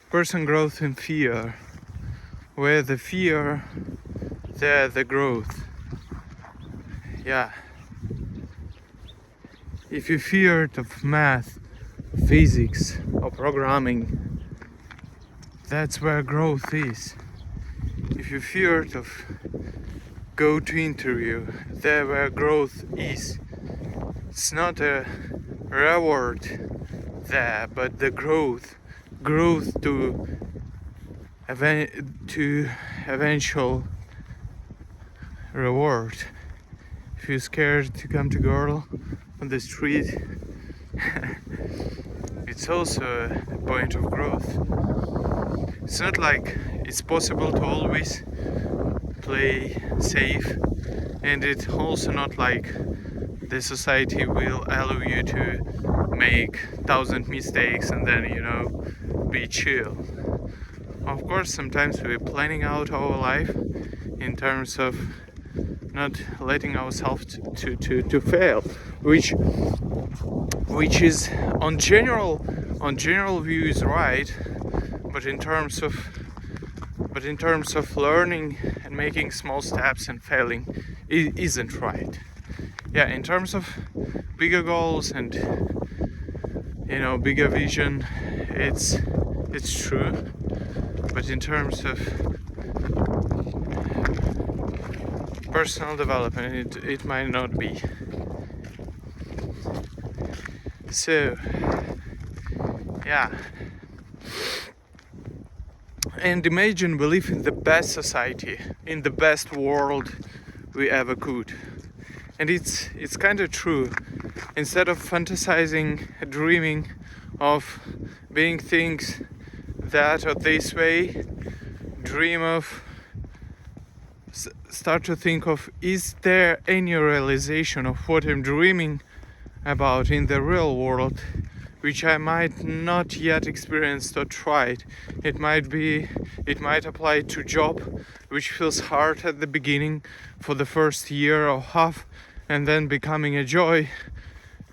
Person growth in fear. Where the fear, there the growth. Yeah. If you're feared of math, physics, or programming, that's where growth is. If you're feared of go to interview, there where growth is. It's not a reward there, but the growth to eventual reward. If you're scared to come to girl on the street, it's also a point of growth. It's not like it's possible to always play safe, and it's also not like the society will allow you to make 1,000 mistakes and then be chill. Of course, sometimes we're planning out our life in terms of not letting ourselves to fail, which is on general view is right, but in terms of learning and making small steps and failing, it isn't right. Yeah, in terms of bigger goals and bigger vision, it's true, but in terms of personal development, it might not be. So yeah, and imagine we live in the best society, in the best world we ever could. And it's kind of true. Instead of fantasizing, dreaming of being things that or this way, dream of, start to think of, is there any realization of what I'm dreaming about in the real world, which I might not yet experienced or tried. It might apply to job, which feels hard at the beginning for the first year or half, and then becoming a joy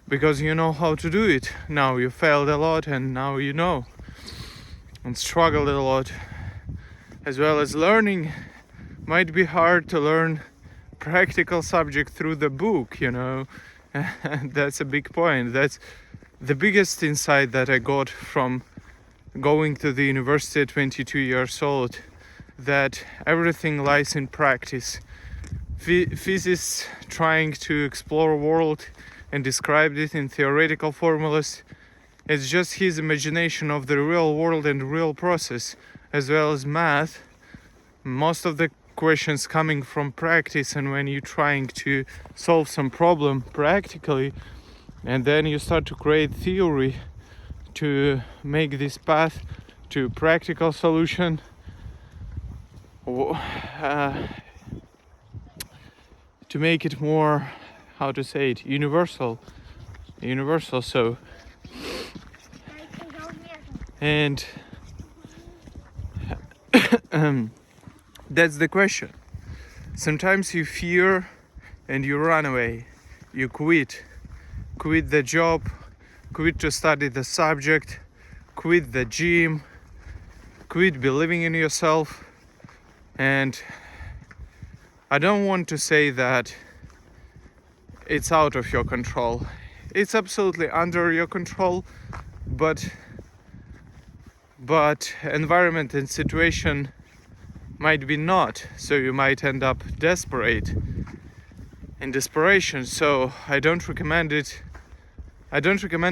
because you know how to do it. Now you failed a lot and now you know, and struggled a lot. As well as learning, might be hard to learn practical subject through the book, That's a big point. That's the biggest insight that I got from going to the university at 22 years old, that everything lies in practice. Physicists trying to explore world and describe it in theoretical formulas, it's just his imagination of the real world and real process. As well as math, most of the questions coming from practice, and when you're trying to solve some problem practically, and then you start to create theory to make this path to practical solution, to make it more, how to say it, universal. So, and that's the question. Sometimes you fear and you run away, you quit the job, quit to study the subject, quit the gym, quit believing in yourself. And I don't want to say that it's out of your control. It's absolutely under your control, but environment and situation might be not, so you might end up desperate, in desperation. So I don't recommend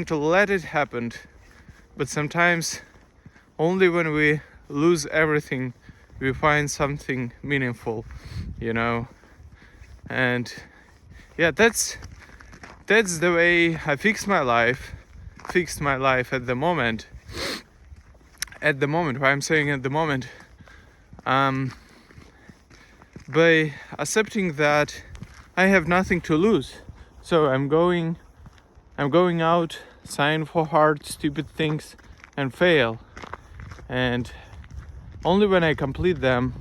to let it happen, but sometimes only when we lose everything we find something meaningful, and yeah, that's the way I fixed my life at the moment. Why I'm saying at the moment, by accepting that I have nothing to lose. So I'm going out, sign for hard, stupid things and fail. And only when I complete them,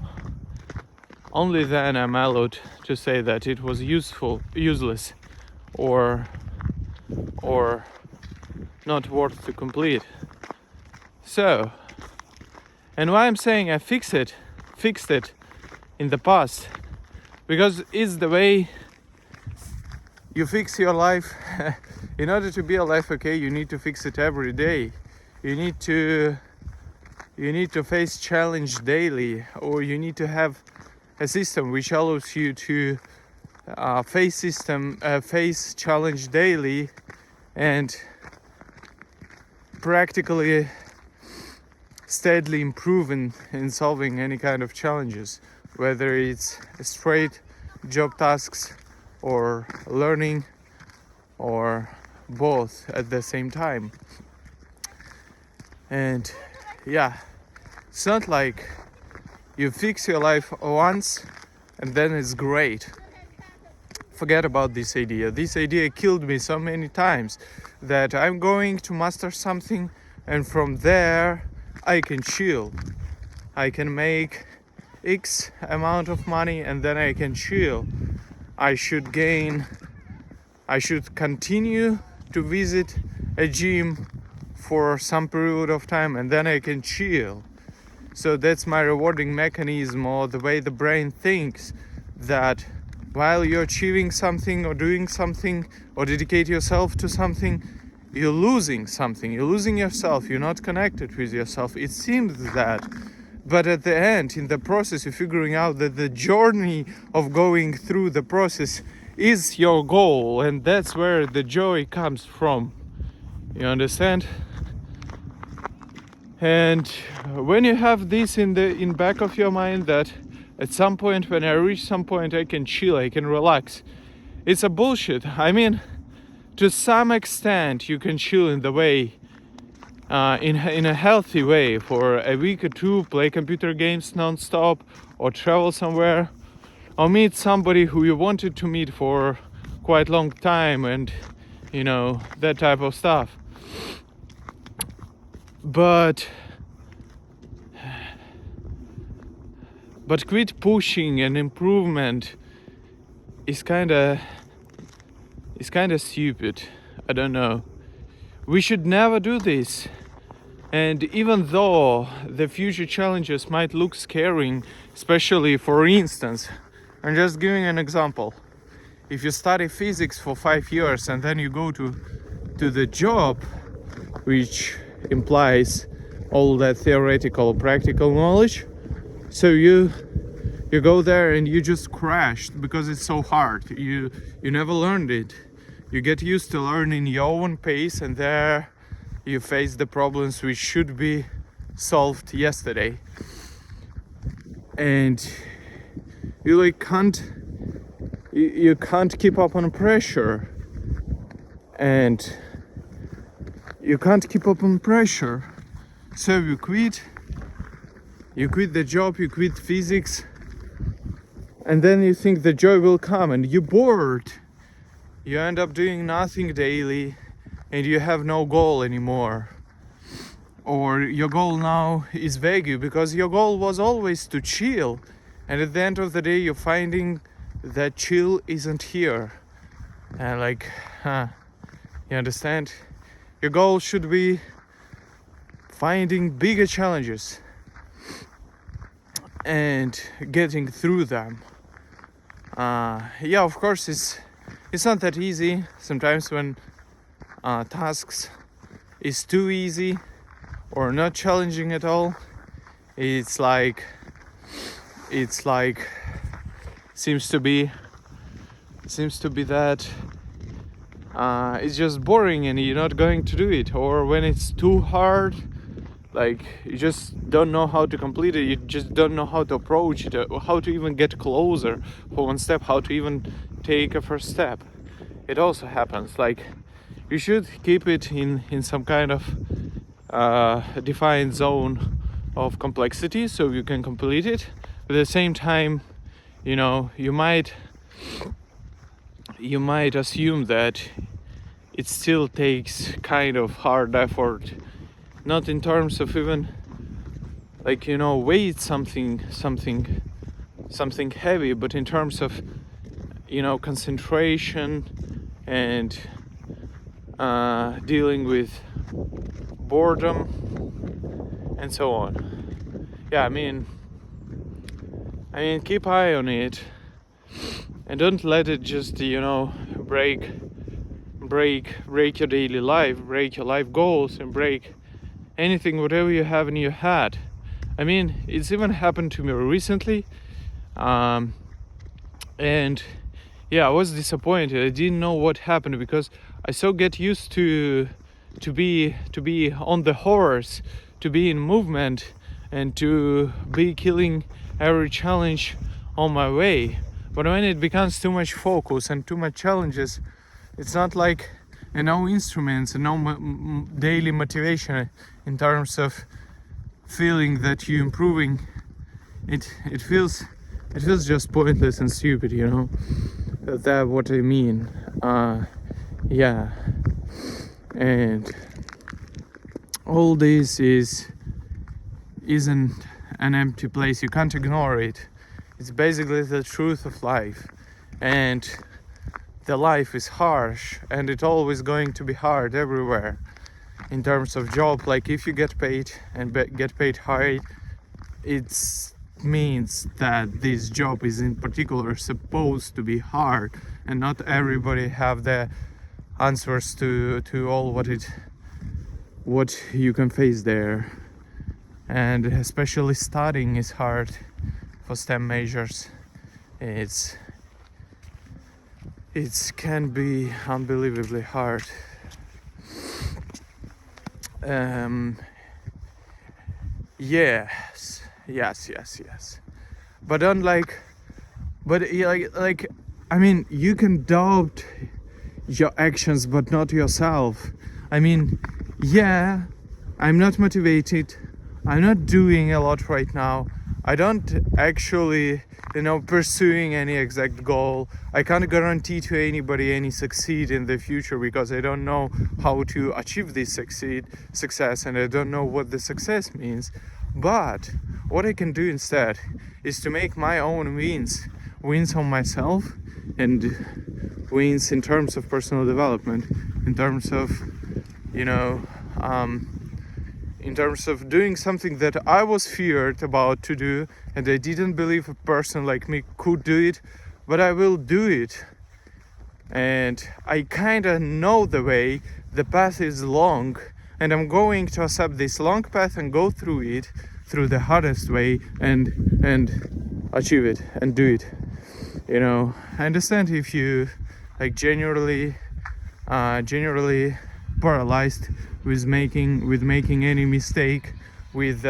only then I'm allowed to say that it was useless, or not worth to complete. So And why I'm saying I fixed it in the past, because it's the way you fix your life. In order to be alive, okay, you need to fix it every day. You need to face challenge daily, or you need to have a system which allows you to face challenge daily and practically steadily improving in solving any kind of challenges, whether it's straight job tasks or learning or both at the same time. And yeah, it's not like you fix your life once and then it's great. Forget about this idea. This idea killed me so many times, that I'm going to master something and from there I can chill. I can make X amount of money and then I can chill. I should continue to visit a gym for some period of time and then I can chill. So that's my rewarding mechanism, or the way the brain thinks, that while you're achieving something or doing something or dedicate yourself to something, you're losing something. You're losing yourself. You're not connected with yourself. It seems that. But at the end, in the process, you're figuring out that the journey of going through the process is your goal, and that's where the joy comes from. You understand? And when you have this in back of your mind, that at some point, when I reach some point, I can chill, I can relax, it's a bullshit. I mean, to some extent, you can chill in the way, in a healthy way, for a week or two, play computer games non-stop, or travel somewhere, or meet somebody who you wanted to meet for quite a long time, and you know, that type of stuff. But quit pushing an improvement is kinda stupid. I don't know. We should never do this. And even though the future challenges might look scary, especially, for instance, I'm just giving an example. If you study physics for 5 years and then you go to the job, which implies all that theoretical practical knowledge, so you go there and you just crashed because it's so hard. You never learned it. You get used to learning your own pace, and there you face the problems which should be solved yesterday, and you can't keep up on pressure, and you can't keep up on pressure, so you quit the job, you quit physics, and then you think the joy will come, and you're bored. You end up doing nothing daily, and you have no goal anymore. Or your goal now is vague, because your goal was always to chill, and at the end of the day you're finding that chill isn't here. And you understand? Your goal should be finding bigger challenges and getting through them. Yeah, of course, it's not that easy. Sometimes when tasks is too easy or not challenging at all, it's like seems to be that it's just boring and you're not going to do it. Or when it's too hard, like you just don't know how to complete it, you just don't know how to approach it, how to even get closer for one step, how to even take a first step. It also happens. Like, you should keep it in some kind of defined zone of complexity so you can complete it. But at the same time, you know, you might assume that it still takes kind of hard effort, not in terms of even like, you know, weight something heavy, but in terms of, you know, concentration and dealing with boredom and so on. yeah, I mean, keep eye on it, and don't let it just, break your daily life, break your life goals, and break anything, whatever you have in your head. I mean, it's even happened to me recently, and yeah, I was disappointed. I didn't know what happened because I so get used to be on the horse, to be in movement, and to be killing every challenge on my way. But when it becomes too much focus and too much challenges, it's not like, no instruments and no daily motivation in terms of feeling that you're improving. It feels just pointless and stupid, That's what I mean. Yeah, and all this isn't an empty place. You can't ignore it. It's basically the truth of life, and the life is harsh, and it's always going to be hard everywhere. In terms of job, like if you get paid and get paid high, it means that this job is in particular supposed to be hard, and not everybody have the answers to all what you can face there. And especially studying is hard for STEM majors. It can be unbelievably hard. Yes. But I mean, you can doubt your actions, but not yourself. I mean, yeah, I'm not motivated. I'm not doing a lot right now. I don't actually, pursuing any exact goal. I can't guarantee to anybody any succeed in the future because I don't know how to achieve this success, and I don't know what the success means. But what I can do instead is to make my own wins on myself, and wins in terms of personal development, in terms of, in terms of doing something that I was feared about to do, and I didn't believe a person like me could do it, but I will do it. And I kind of know the way. The path is long, and I'm going to accept this long path and go through it, through the hardest way, and achieve it and do it. I understand if you generally paralyzed with making any mistake, with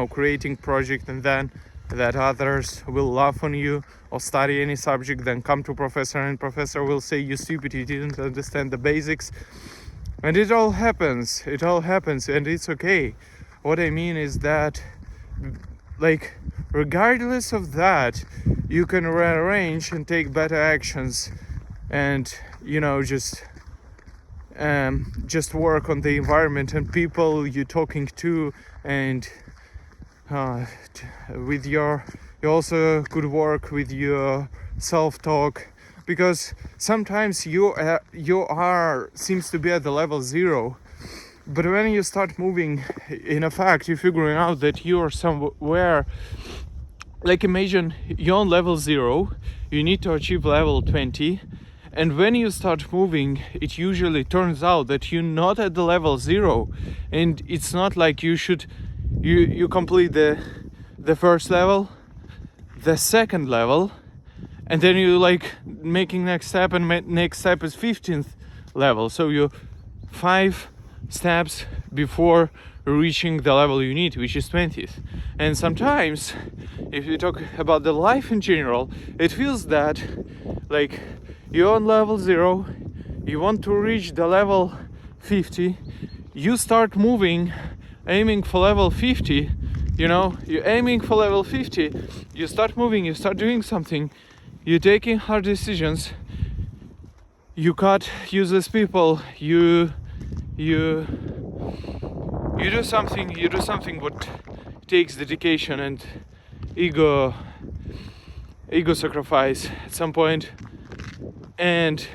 creating project, and then that others will laugh on you, or study any subject, then come to professor, and professor will say, you stupid, you didn't understand the basics. And it all happens, and it's okay. What I mean is that, regardless of that, you can rearrange and take better actions, and just work on the environment and people you're talking to, and you also could work with your self-talk, because sometimes you seems to be at the level 0, but when you start moving, in effect, you're figuring out that you're somewhere. Imagine you're on level 0, you need to achieve level 20, and when you start moving, it usually turns out that you're not at the level 0, and it's not like you complete the first level, the second level, and then you making next step, and next step is 15th level, so you 5 steps before reaching the level you need, which is 20th. And sometimes, if you talk about the life in general, it feels that you're on level 0, you want to reach the level 50, you start moving, aiming for level 50, you're aiming for level 50, you start moving, you start doing something, you're taking hard decisions, you cut useless people, you do something what takes dedication and ego sacrifice at some point, and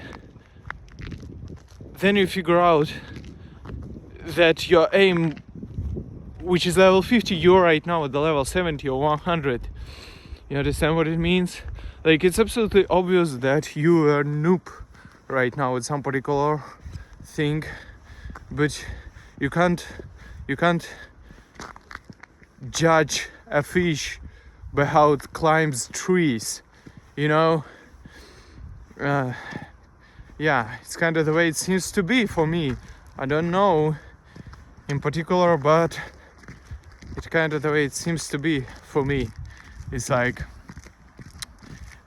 then you figure out that your aim which is level 50, you're right now at the level 70 or 100. You understand what it means? Like, it's absolutely obvious that you are noob right now with some particular thing, but you can't judge a fish by how it climbs trees, you know. Yeah, it's kind of the way it seems to be for me. I don't know in particular, but it's kind of the way it seems to be for me. It's like,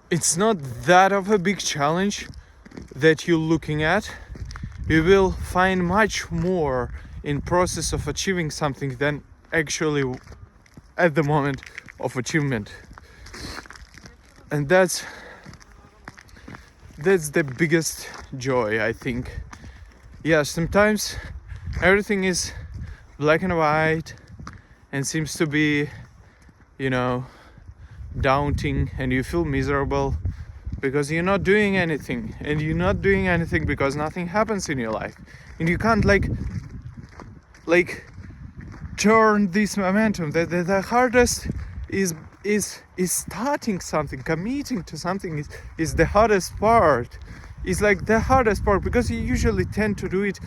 it's not that of a big challenge that you're looking at. You will find much more in process of achieving something than actually at the moment of achievement. And that's the biggest joy, I think. Yeah, sometimes everything is black and white and seems to be, you know, daunting, and you feel miserable because you're not doing anything, and you're not doing anything because nothing happens in your life, and you can't like turn this momentum. The hardest is starting something, committing to something is the hardest part. It's like the hardest part because you usually tend to do it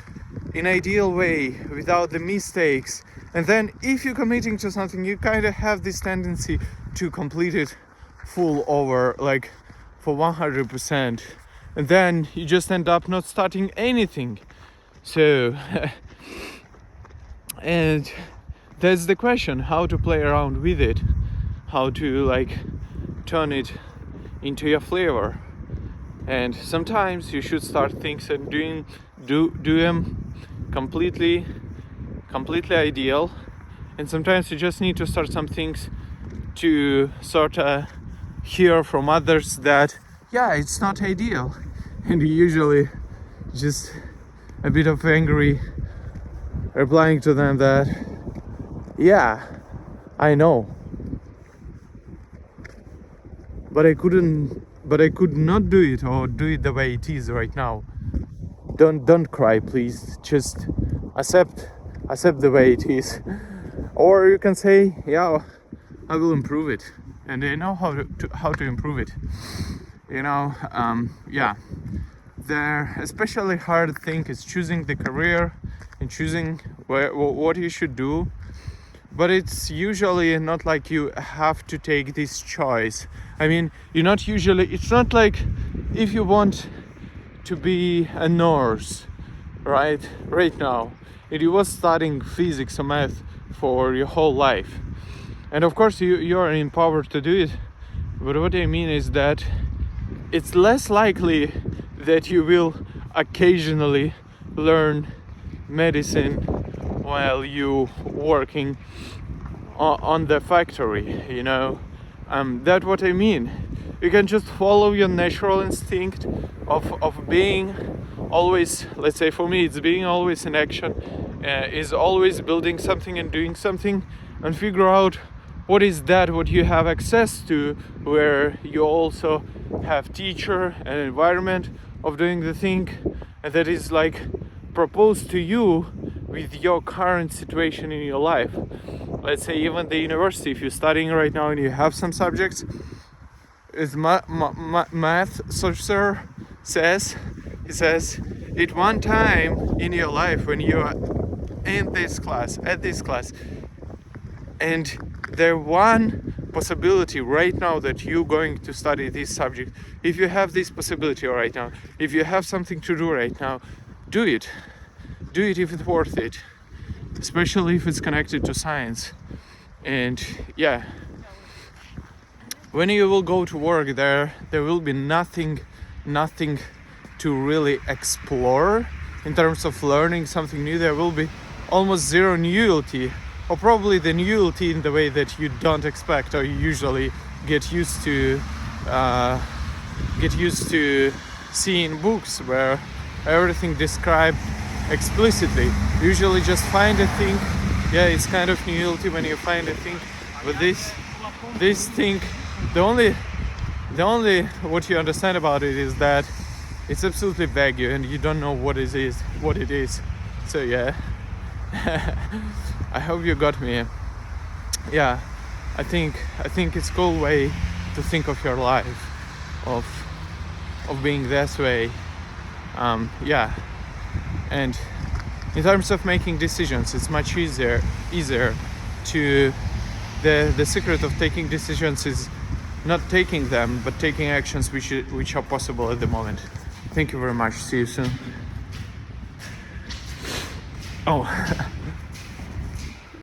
in ideal way without the mistakes, and then if you're committing to something, you kind of have this tendency to complete it full over, like for 100%, and then you just end up not starting anything. So and that's the question, how to play around with it, how to like turn it into your flavor. And sometimes you should start things and do them completely ideal, and sometimes you just need to start some things to sort of hear from others that yeah, it's not ideal, and you usually just a bit of angry replying to them that yeah, I know, but I could not do it, or do it the way it is right now. Don't cry, please. Just accept the way it is. Or you can say, yeah, I will improve it, and I know how to improve it. You know, yeah. The especially hard thing is choosing the career and choosing what you should do. But it's usually not like you have to take this choice. I mean, it's not like if you want to be a nurse, right now, and you was studying physics or math for your whole life. And of course you are empowered to do it. But what I mean is that it's less likely that you will occasionally learn medicine while you working on the factory, you know. That's what I mean. You can just follow your natural instinct of being always, let's say for me it's being always in action, is always building something and doing something, and figure out what is that what you have access to, where you also have teacher and environment of doing the thing, and that is like proposed to you with your current situation in your life. Let's say even the university, if you're studying right now and you have some subjects, as math professor says, he says, at one time in your life when you are at this class, and the one possibility right now that you're going to study this subject, if you have this possibility right now, if you have something to do right now, do it if it's worth it, especially if it's connected to science. And yeah, when you will go to work, there will be nothing to really explore in terms of learning something new. There will be almost zero novelty, or probably the novelty in the way that you don't expect, or you usually get used to seeing books where everything described explicitly. Usually just find a thing, yeah, it's kind of novelty when you find a thing, but this thing, the only what you understand about it is that it's absolutely vague and you don't know what it is. So yeah. I hope you got me. Yeah, I think it's cool way to think of your life, of being this way. Yeah, and in terms of making decisions, it's much easier to the secret of taking decisions is not taking them, but taking actions which are possible at the moment. Thank you very much. See you soon. Oh.